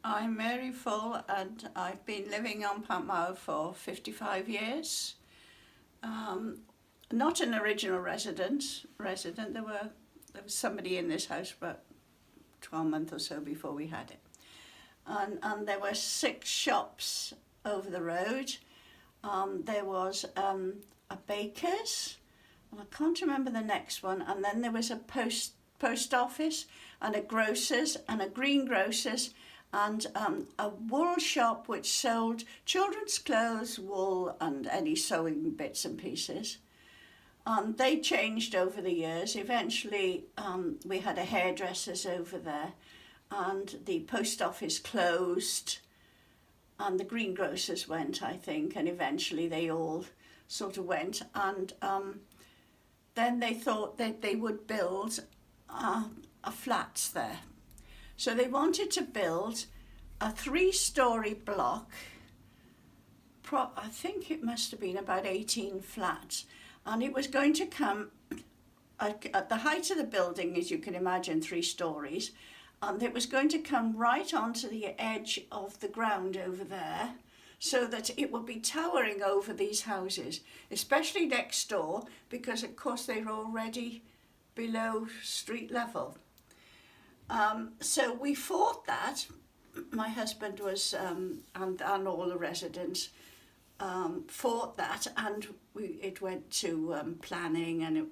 I'm Mary Full and I've been living on Pantmawr for 55 years. Not an original resident. There was somebody in this house about 12 months or so before we had it. And there were 6 shops over the road. There was a baker's, and I can't remember the next one, and then there was a post office and a grocer's and a greengrocer's and a wool shop which sold children's clothes, wool and any sewing bits and pieces. They changed over the years. Eventually we had a hairdresser's over there, and the post office closed and the greengrocers went, I think, and eventually they all sort of went, and then they thought that they would build a flats there. So they wanted to build a 3-story block, I think it must have been about 18 flats, and it was going to come at the height of the building, as you can imagine, 3 stories, and it was going to come right onto the edge of the ground over there, so that it would be towering over these houses, especially next door, because of course they're already below street level. So we fought that. My husband was, and all the residents fought that, and it went to planning, and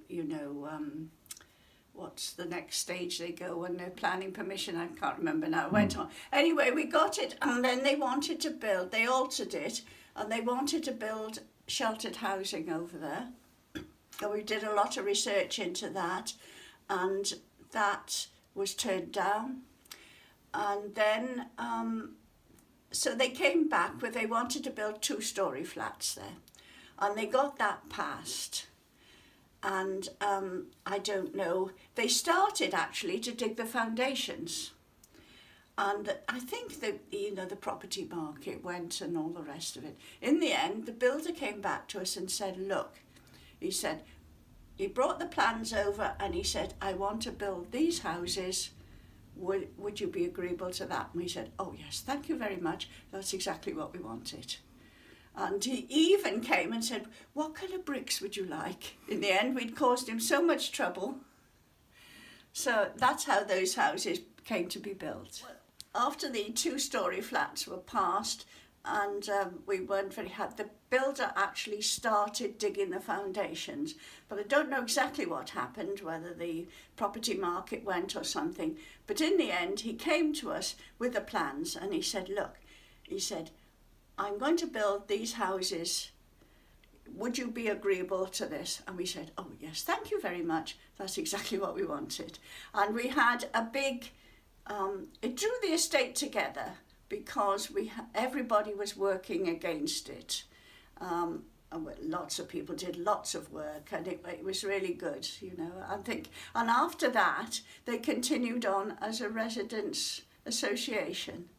what's the next stage they go when they're planning permission, I can't remember now, it went on. Anyway, we got it, and then they wanted to build, they altered it, and they wanted to build sheltered housing over there. So we did a lot of research into that, and that was turned down. And then, so they came back where they wanted to build 2-story flats there, and they got that passed. And I don't know, they started actually to dig the foundations, and I think that the property market went and all the rest of it. In the end, the builder came back to us and said, look, he brought the plans over and he said, I want to build these houses, would you be agreeable to that? And we said, oh yes, thank you very much, that's exactly what we wanted. And he even came and said, what kind of bricks would you like? In the end, we'd caused him so much trouble. So that's how those houses came to be built. After the 2-story flats were passed, and we weren't very happy, the builder actually started digging the foundations. But I don't know exactly what happened, whether the property market went or something. But in the end, he came to us with the plans, and he said, look, I'm going to build these houses. Would you be agreeable to this? And we said, oh yes, thank you very much. That's exactly what we wanted. And we had a big, it drew the estate together because everybody was working against it. And lots of people did lots of work, and it was really good, I think. And after that, they continued on as a residents' association.